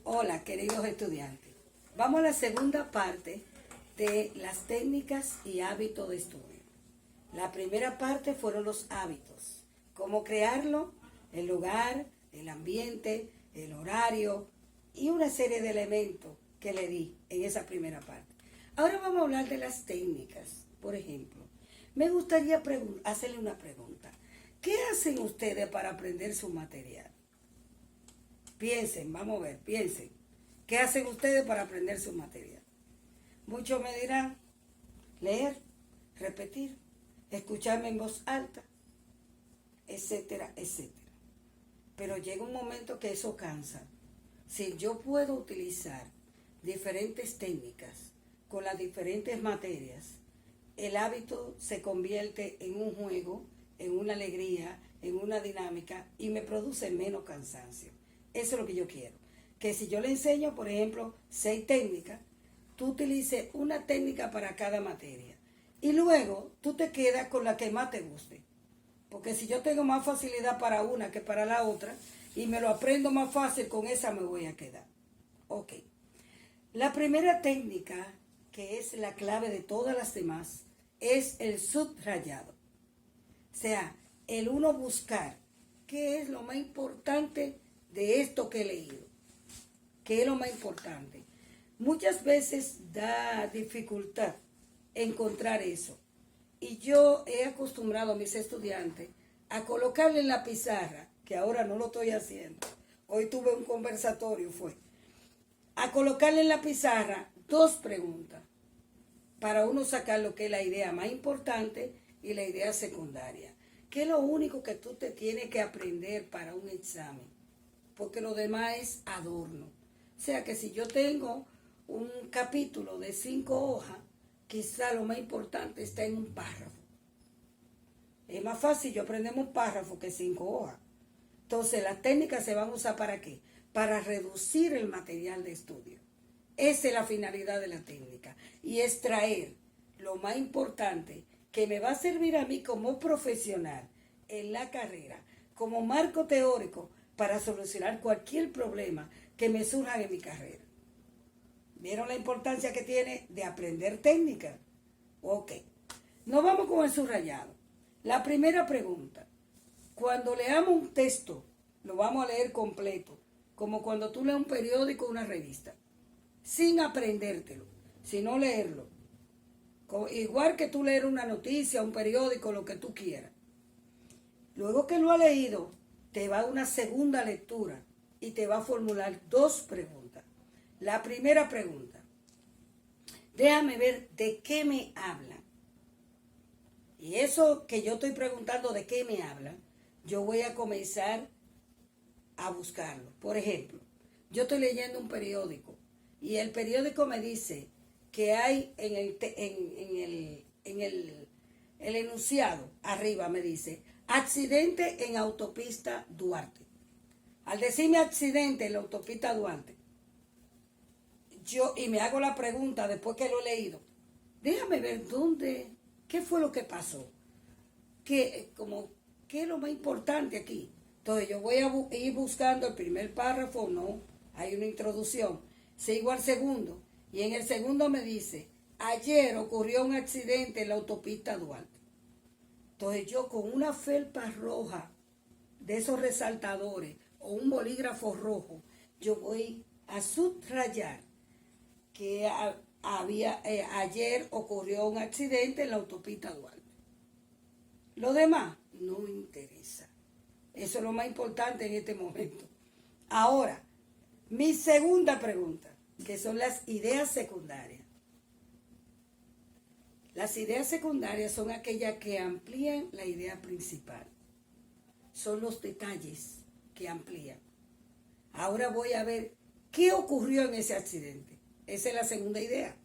Hola, queridos estudiantes. Vamos a la segunda parte de las técnicas y hábitos de estudio. La primera parte fueron los hábitos. Cómo crearlo, el lugar, el ambiente, el horario y una serie de elementos que le di en esa primera parte. Ahora vamos a hablar de las técnicas. Por ejemplo, me gustaría hacerle una pregunta. ¿Qué hacen ustedes para aprender su material? Piensen, vamos a ver, piensen. ¿Qué hacen ustedes para aprender su material? Muchos me dirán, leer, repetir, escucharme en voz alta, etcétera, etcétera. Pero llega un momento que eso cansa. Si yo puedo utilizar diferentes técnicas con las diferentes materias, el hábito se convierte en un juego, en una alegría, en una dinámica y me produce menos cansancio. Eso es lo que yo quiero. Que si yo le enseño, por ejemplo, 6 técnicas, tú utilices una técnica para cada materia. Y luego tú te quedas con la que más te guste. Porque si yo tengo más facilidad para una que para la otra, y me lo aprendo más fácil, con esa me voy a quedar. Ok. La primera técnica, que es la clave de todas las demás, es el subrayado. O sea, el uno buscar qué es lo más importante de esto que he leído. ¿Qué es lo más importante? Muchas veces da dificultad encontrar eso. Y yo he acostumbrado a mis estudiantes a colocarle en la pizarra, que ahora no lo estoy haciendo. Hoy tuve un conversatorio, a colocarle en la pizarra 2 preguntas para uno sacar lo que es la idea más importante y la idea secundaria. ¿Qué es lo único que tú te tienes que aprender para un examen? Porque lo demás es adorno. O sea que si yo tengo un capítulo de 5 hojas, quizá lo más importante está en un párrafo. Es más fácil yo aprender un párrafo que 5 hojas. Entonces las técnicas se van a usar ¿para qué? Para reducir el material de estudio. Esa es la finalidad de la técnica. Y extraer lo más importante que me va a servir a mí como profesional en la carrera, como marco teórico para solucionar cualquier problema que me surja en mi carrera. ¿Vieron la importancia que tiene de aprender técnica? Ok. Nos vamos con el subrayado. La primera pregunta. Cuando leamos un texto, lo vamos a leer completo, como cuando tú lees un periódico o una revista, sin aprendértelo, sino leerlo. Igual que tú leer una noticia, un periódico, lo que tú quieras. Luego que lo has leído, te va a una segunda lectura y te va a formular 2 preguntas. La primera pregunta, déjame ver de qué me hablan. Y eso que yo estoy preguntando de qué me hablan, yo voy a comenzar a buscarlo. Por ejemplo, yo estoy leyendo un periódico y el periódico me dice que hay el enunciado, arriba me dice, accidente en autopista Duarte. Al decirme accidente en la autopista Duarte, y me hago la pregunta después que lo he leído, déjame ver qué fue lo que pasó, qué es lo más importante aquí. Entonces yo voy a ir buscando el primer párrafo, no, hay una introducción, sigo al segundo, y en el segundo me dice, ayer ocurrió un accidente en la autopista Duarte. Entonces yo con una felpa roja de esos resaltadores o un bolígrafo rojo, yo voy a subrayar que ayer ocurrió un accidente en la autopista Duarte. Lo demás no me interesa. Eso es lo más importante en este momento. Ahora, mi segunda pregunta, que son las ideas secundarias. Las ideas secundarias son aquellas que amplían la idea principal. Son los detalles que amplían. Ahora voy a ver qué ocurrió en ese accidente. Esa es la segunda idea.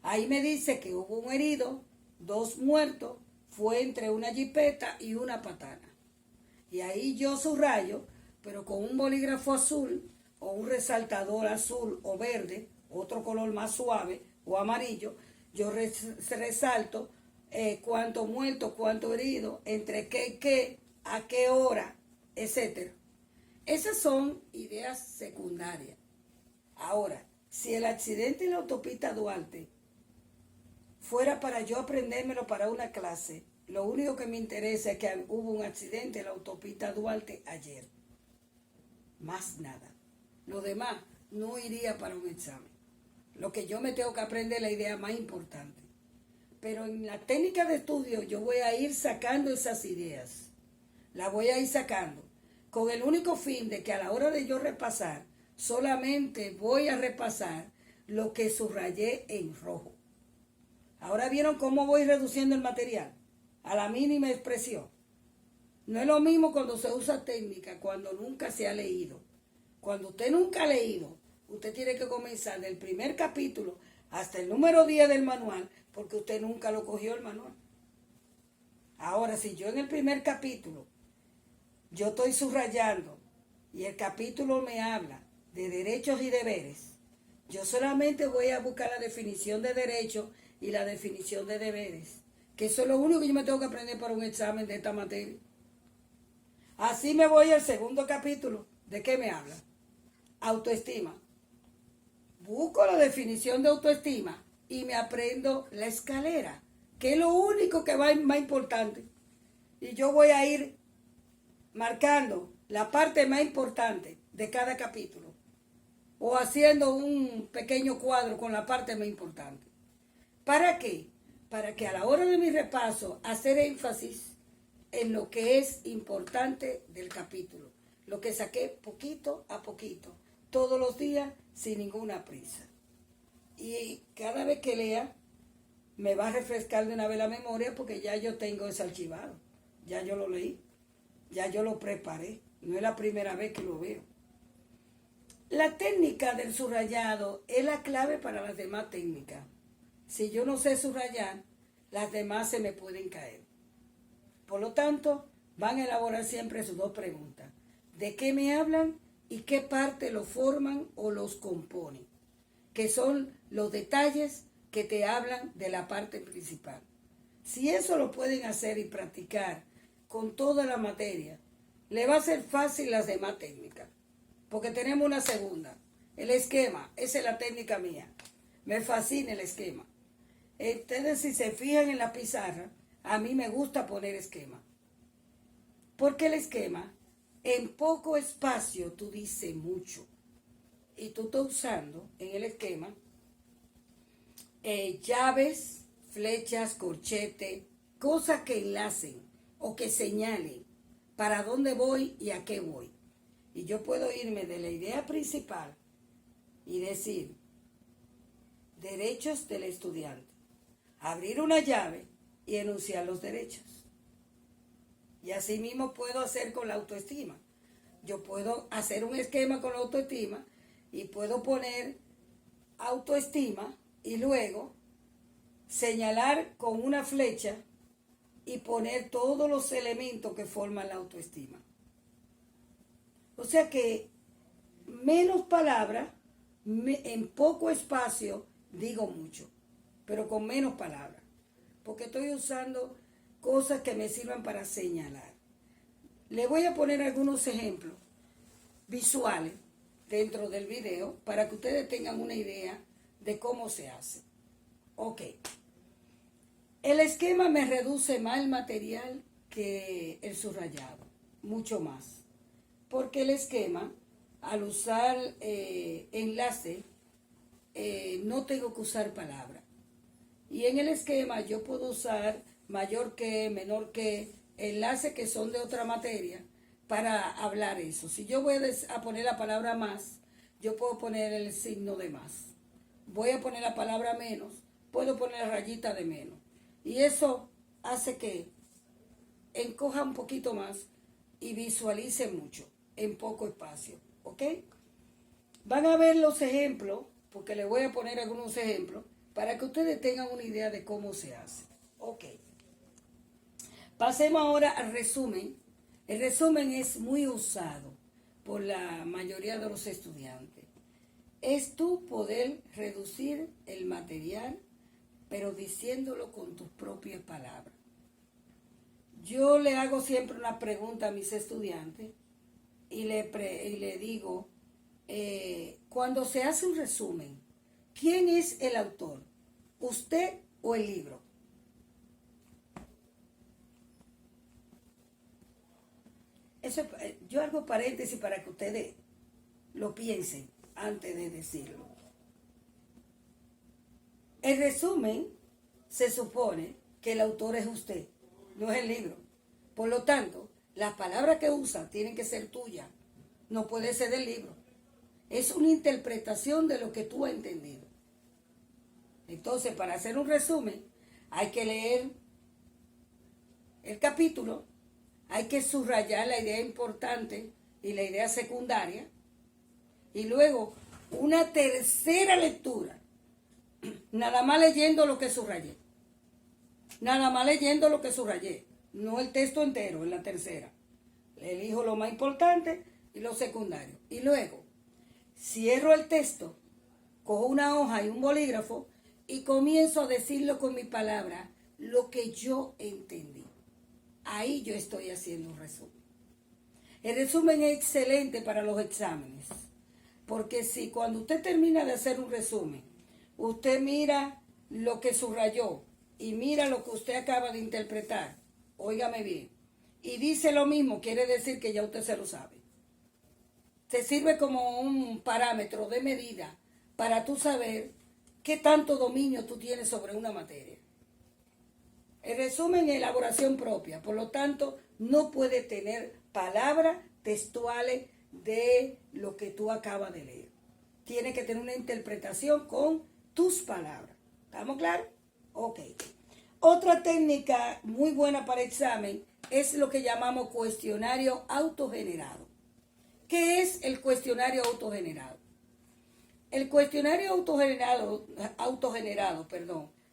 Ahí me dice que hubo un herido, 2 muertos, fue entre una jipeta y una patana. Y ahí yo subrayo, pero con un bolígrafo azul o un resaltador azul o verde, otro color más suave o amarillo, yo resalto cuánto muerto, cuánto herido, entre qué, a qué hora, etc. Esas son ideas secundarias. Ahora, si el accidente en la autopista Duarte fuera para yo aprendérmelo para una clase, lo único que me interesa es que hubo un accidente en la autopista Duarte ayer. Más nada. Lo demás no iría para un examen. Lo que yo me tengo que aprender es la idea más importante. Pero en la técnica de estudio yo voy a ir sacando esas ideas. Las voy a ir sacando. Con el único fin de que a la hora de yo repasar, solamente voy a repasar lo que subrayé en rojo. Ahora vieron cómo voy reduciendo el material a la mínima expresión. No es lo mismo cuando se usa técnica, cuando nunca se ha leído. Cuando usted nunca ha leído, usted tiene que comenzar del primer capítulo hasta el número 10 del manual, porque usted nunca lo cogió el manual. Ahora, si yo en el primer capítulo, yo estoy subrayando y el capítulo me habla de derechos y deberes, yo solamente voy a buscar la definición de derechos y la definición de deberes, que eso es lo único que yo me tengo que aprender para un examen de esta materia. Así me voy al segundo capítulo. ¿De qué me habla? Autoestima. Busco la definición de autoestima y me aprendo la escalera, que es lo único que va más importante. Y yo voy a ir marcando la parte más importante de cada capítulo o haciendo un pequeño cuadro con la parte más importante. ¿Para qué? Para que a la hora de mi repaso hacer énfasis en lo que es importante del capítulo, lo que saqué poquito a poquito, todos los días sin ninguna prisa. Y cada vez que lea, me va a refrescar de una vez la memoria porque ya yo tengo eso archivado, ya yo lo leí, ya yo lo preparé, no es la primera vez que lo veo. La técnica del subrayado es la clave para las demás técnicas. Si yo no sé subrayar, las demás se me pueden caer. Por lo tanto, van a elaborar siempre sus dos preguntas. ¿De qué me hablan y qué parte lo forman o los componen? Que son los detalles que te hablan de la parte principal. Si eso lo pueden hacer y practicar con toda la materia, le va a ser fácil las demás técnicas. Porque tenemos una segunda. El esquema, esa es la técnica mía. Me fascina el esquema. Ustedes si se fijan en la pizarra, a mí me gusta poner esquema. Porque el esquema, en poco espacio tú dices mucho. Y tú estás usando en el esquema llaves, flechas, corchete, cosas que enlacen o que señalen para dónde voy y a qué voy. Y yo puedo irme de la idea principal y decir, derechos del estudiante. Abrir una llave y enunciar los derechos. Y así mismo puedo hacer con la autoestima. Yo puedo hacer un esquema con la autoestima y puedo poner autoestima y luego señalar con una flecha y poner todos los elementos que forman la autoestima. O sea que menos palabras, en poco espacio digo mucho, pero con menos palabras, porque estoy usando cosas que me sirvan para señalar. Le voy a poner algunos ejemplos visuales dentro del video para que ustedes tengan una idea de cómo se hace. Ok. El esquema me reduce más el material que el subrayado, mucho más. Porque el esquema, al usar enlace, no tengo que usar palabras. Y en el esquema yo puedo usar mayor que, menor que, enlaces que son de otra materia para hablar eso. Si yo voy a poner la palabra más, yo puedo poner el signo de más. Voy a poner la palabra menos, puedo poner la rayita de menos. Y eso hace que encoja un poquito más y visualice mucho en poco espacio. ¿Ok? Van a ver los ejemplos, porque les voy a poner algunos ejemplos, para que ustedes tengan una idea de cómo se hace. Ok. Pasemos ahora al resumen. El resumen es muy usado por la mayoría de los estudiantes. Es tú poder reducir el material, pero diciéndolo con tus propias palabras. Yo le hago siempre una pregunta a mis estudiantes y le digo, cuando se hace un resumen, ¿quién es el autor? ¿Usted o el libro? Eso, yo hago paréntesis para que ustedes lo piensen antes de decirlo. El resumen se supone que el autor es usted, no es el libro. Por lo tanto, las palabras que usa tienen que ser tuyas, no puede ser del libro. Es una interpretación de lo que tú has entendido. Entonces, para hacer un resumen, hay que leer el capítulo, hay que subrayar la idea importante y la idea secundaria, y luego una tercera lectura, nada más leyendo lo que subrayé. Nada más leyendo lo que subrayé, no el texto entero en la tercera. Elijo lo más importante y lo secundario. Y luego, cierro el texto, cojo una hoja y un bolígrafo y comienzo a decirlo con mi palabra, lo que yo entendí. Ahí yo estoy haciendo un resumen. El resumen es excelente para los exámenes, porque si cuando usted termina de hacer un resumen, usted mira lo que subrayó y mira lo que usted acaba de interpretar, óigame bien, y dice lo mismo, quiere decir que ya usted se lo sabe. Te sirve como un parámetro de medida para tú saber qué tanto dominio tú tienes sobre una materia. El resumen es elaboración propia, por lo tanto, no puede tener palabras textuales de lo que tú acabas de leer. Tiene que tener una interpretación con tus palabras. ¿Estamos claros? Ok. Otra técnica muy buena para examen es lo que llamamos cuestionario autogenerado. ¿Qué es el cuestionario autogenerado? El cuestionario autogenerado,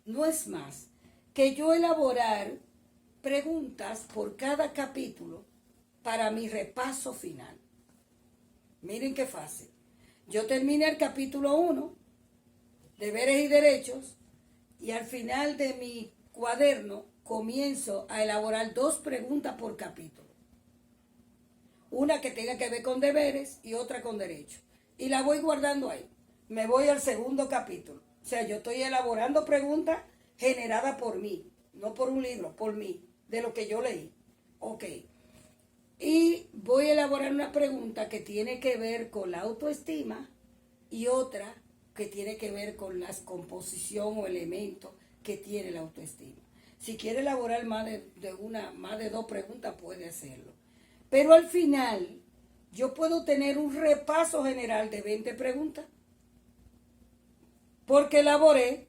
no es más que yo elaborar preguntas por cada capítulo para mi repaso final. Miren qué fácil. Yo terminé el capítulo 1, deberes y derechos, y al final de mi cuaderno comienzo a elaborar 2 preguntas por capítulo. Una que tenga que ver con deberes y otra con derechos. Y la voy guardando ahí. Me voy al segundo capítulo. O sea, yo estoy elaborando preguntas generadas por mí, no por un libro, por mí, de lo que yo leí. Ok. Y voy a elaborar una pregunta que tiene que ver con la autoestima y otra que tiene que ver con la composición o elementos que tiene la autoestima. Si quiere elaborar más de 2 preguntas, puede hacerlo. Pero al final, yo puedo tener un repaso general de 20 preguntas. Porque elaboré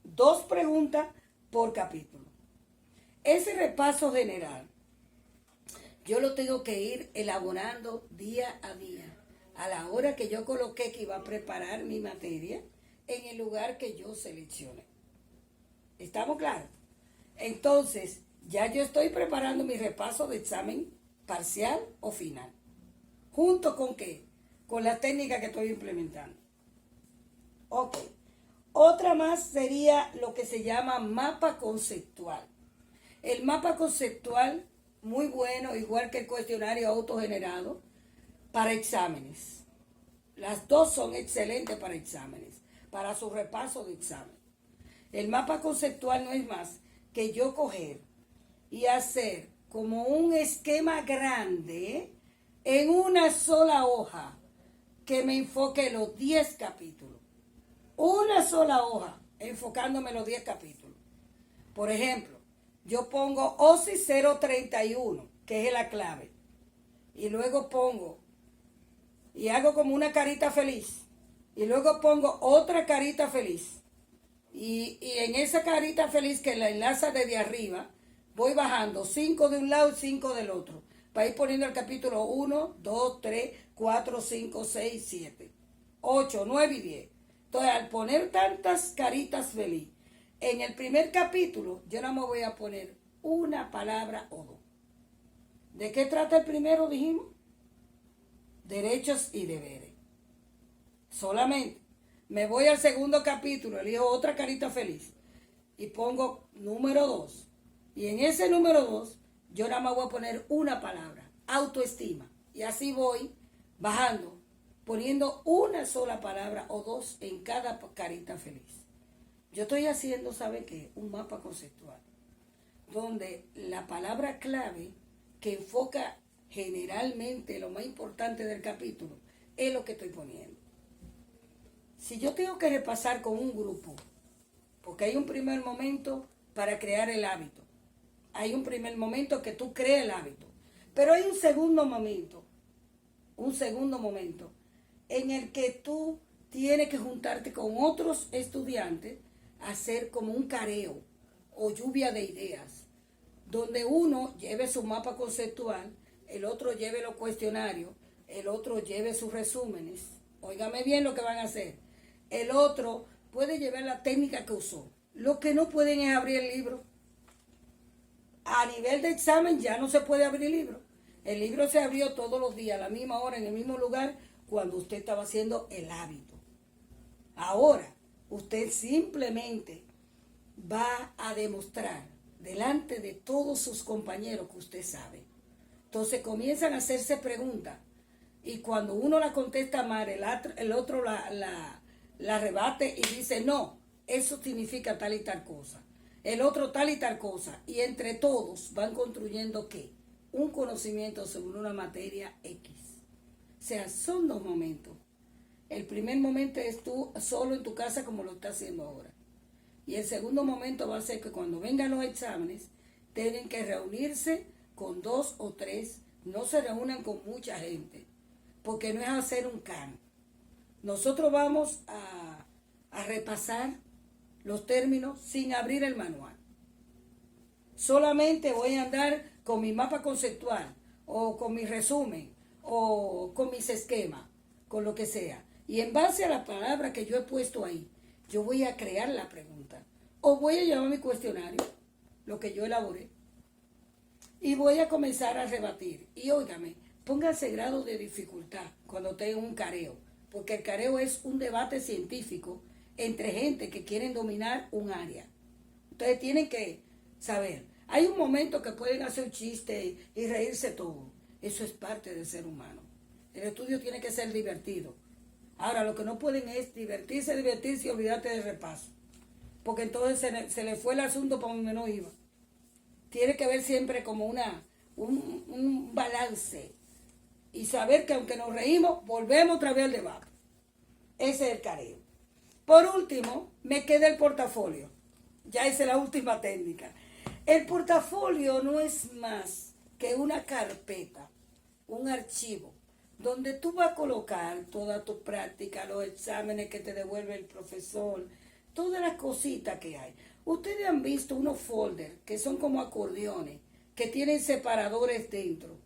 2 preguntas por capítulo. Ese repaso general, yo lo tengo que ir elaborando día a día. A la hora que yo coloqué que iba a preparar mi materia, en el lugar que yo seleccioné. ¿Estamos claros? Entonces, ya yo estoy preparando mi repaso de examen parcial o final. ¿Junto con qué? Con la técnica que estoy implementando. Ok. Otra más sería lo que se llama mapa conceptual. El mapa conceptual, muy bueno, igual que el cuestionario autogenerado, para exámenes. Las 2 son excelentes para exámenes, para su repaso de examen. El mapa conceptual no es más que yo coger y hacer como un esquema grande en una sola hoja que me enfoque los 10 capítulos. Una sola hoja, enfocándome en los 10 capítulos. Por ejemplo, yo pongo OSI 031, que es la clave. Y luego pongo, y hago como una carita feliz. Y luego pongo otra carita feliz. Y en esa carita feliz que la enlaza desde arriba, voy bajando 5 de un lado y 5 del otro. Para ir poniendo el capítulo 1, 2, 3, 4, 5, 6, 7, 8, 9 y 10. Entonces, al poner tantas caritas feliz, en el primer capítulo, yo no me voy a poner una palabra o 2. ¿De qué trata el primero, dijimos? Derechos y deberes. Solamente. Me voy al segundo capítulo, elijo otra carita feliz y pongo número 2. Y en ese número 2, yo nada más voy a poner una palabra, autoestima. Y así voy bajando poniendo una sola palabra o dos en cada carita feliz. Yo estoy haciendo, ¿sabe qué? Un mapa conceptual, donde la palabra clave que enfoca generalmente lo más importante del capítulo es lo que estoy poniendo. Si yo tengo que repasar con un grupo, porque hay un primer momento para crear el hábito, hay un primer momento que tú creas el hábito, pero hay un segundo momento en el que tú tienes que juntarte con otros estudiantes a hacer como un careo o lluvia de ideas, donde uno lleve su mapa conceptual, el otro lleve los cuestionarios, el otro lleve sus resúmenes. Óigame bien lo que van a hacer. El otro puede llevar la técnica que usó. Lo que no pueden es abrir el libro. A nivel de examen ya no se puede abrir el libro. El libro se abrió todos los días, a la misma hora, en el mismo lugar, cuando usted estaba haciendo el hábito. Ahora, usted simplemente va a demostrar delante de todos sus compañeros que usted sabe. Entonces comienzan a hacerse preguntas y cuando uno la contesta mal, el otro la rebate y dice, no, eso significa tal y tal cosa. El otro tal y tal cosa. Y entre todos van construyendo ¿qué? Un conocimiento sobre una materia X. O sea, son dos momentos. El primer momento es tú solo en tu casa como lo estás haciendo ahora. Y el segundo momento va a ser que cuando vengan los exámenes, tienen que reunirse con 2 o 3, no se reúnan con mucha gente, porque no es hacer un can. Nosotros vamos a repasar los términos sin abrir el manual. Solamente voy a andar con mi mapa conceptual, o con mi resumen, o con mis esquemas, con lo que sea. Y en base a la palabra que yo he puesto ahí, yo voy a crear la pregunta. O voy a llevar mi cuestionario, lo que yo elaboré, y voy a comenzar a rebatir. Y óigame, pónganse grado de dificultad cuando tengan un careo, porque el careo es un debate científico entre gente que quieren dominar un área. Ustedes tienen que saber, hay un momento que pueden hacer un chiste y reírse todo. Eso es parte del ser humano. El estudio tiene que ser divertido. Ahora, lo que no pueden es divertirse y olvidarte del repaso. Porque entonces se le fue el asunto para donde no iba. Tiene que haber siempre como un balance. Y saber que aunque nos reímos, volvemos otra vez al debate. Ese es el careo. Por último, me queda el portafolio. Ya esa es la última técnica. El portafolio no es más que una carpeta, un archivo, donde tú vas a colocar toda tu práctica, los exámenes que te devuelve el profesor, todas las cositas que hay. Ustedes han visto unos folders que son como acordeones, que tienen separadores dentro.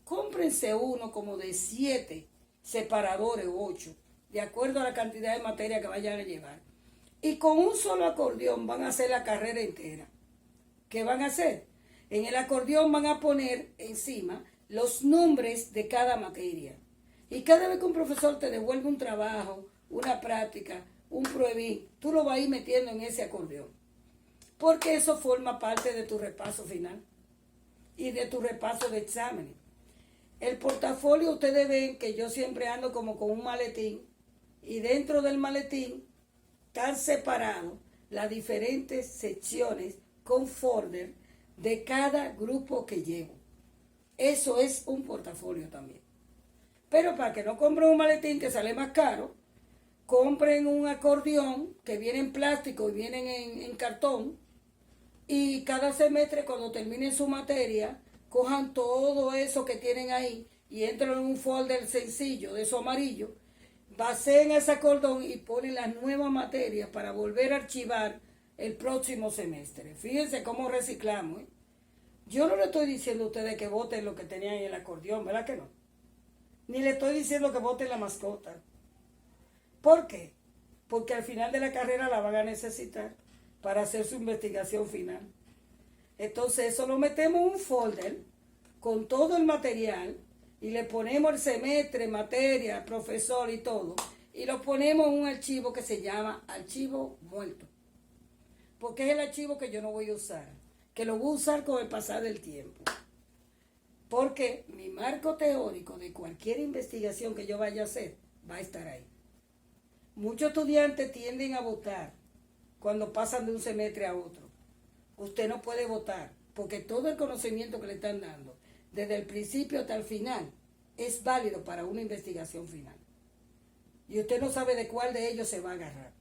Cómprense uno como de 7 separadores, 8, de acuerdo a la cantidad de materia que vayan a llevar. Y con un solo acordeón van a hacer la carrera entera. ¿Qué van a hacer? En el acordeón van a poner encima los nombres de cada materia. Y cada vez que un profesor te devuelve un trabajo, una práctica, un pruebín, tú lo vas a ir metiendo en ese acordeón. Porque eso forma parte de tu repaso final y de tu repaso de exámenes. El portafolio, ustedes ven que yo siempre ando como con un maletín y dentro del maletín están separados las diferentes secciones con folder de cada grupo que llevo. Eso es un portafolio también. Pero para que no compren un maletín que sale más caro, compren un acordeón que viene en plástico y viene en cartón, y cada semestre cuando terminen su materia, cojan todo eso que tienen ahí y entren en un folder sencillo de eso amarillo, baseen ese acordeón y ponen las nuevas materias para volver a archivar el próximo semestre. Fíjense cómo reciclamos, ¿eh? Yo no le estoy diciendo a ustedes que voten lo que tenían en el acordeón, ¿verdad que no? Ni le estoy diciendo que voten la mascota. ¿Por qué? Porque al final de la carrera la van a necesitar para hacer su investigación final. Entonces eso lo metemos en un folder con todo el material y le ponemos el semestre, materia, profesor y todo. Y lo ponemos en un archivo que se llama archivo muerto. Porque es el archivo que yo no voy a usar, que lo voy a usar con el pasar del tiempo. Porque mi marco teórico de cualquier investigación que yo vaya a hacer va a estar ahí. Muchos estudiantes tienden a votar cuando pasan de un semestre a otro. Usted no puede votar porque todo el conocimiento que le están dando, desde el principio hasta el final, es válido para una investigación final. Y usted no sabe de cuál de ellos se va a agarrar.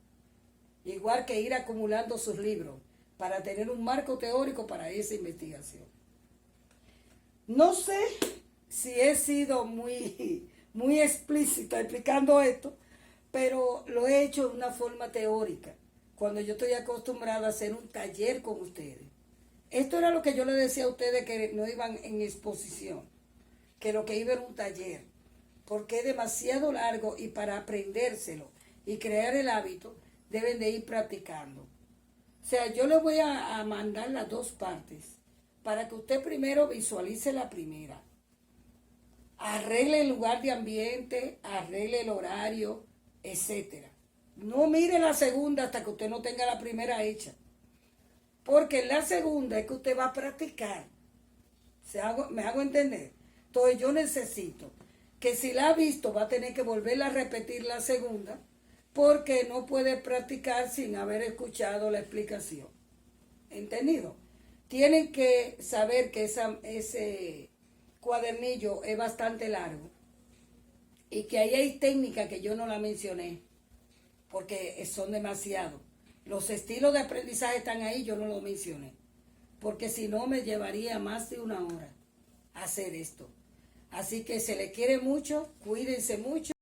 Igual que ir acumulando sus libros para tener un marco teórico para esa investigación. No sé si he sido muy explícita explicando esto, pero lo he hecho de una forma teórica, cuando yo estoy acostumbrada a hacer un taller con ustedes. Esto era lo que yo les decía a ustedes que no iban en exposición, que lo que iba era un taller, porque es demasiado largo y para aprendérselo y crear el hábito deben de ir practicando. O sea, yo les voy a mandar las dos partes para que usted primero visualice la primera. Arregle el lugar de ambiente, arregle el horario, etcétera. No mire la segunda hasta que usted no tenga la primera hecha. Porque en la segunda es que usted va a practicar. ¿Me hago entender? Entonces yo necesito que si la ha visto va a tener que volverla a repetir la segunda, porque no puede practicar sin haber escuchado la explicación. ¿Entendido? Tienen que saber que ese cuadernillo es bastante largo y que ahí hay técnicas que yo no la mencioné porque son demasiados. Los estilos de aprendizaje están ahí, yo no los mencioné, porque si no me llevaría más de una hora hacer esto. Así que se les quiere mucho, cuídense mucho.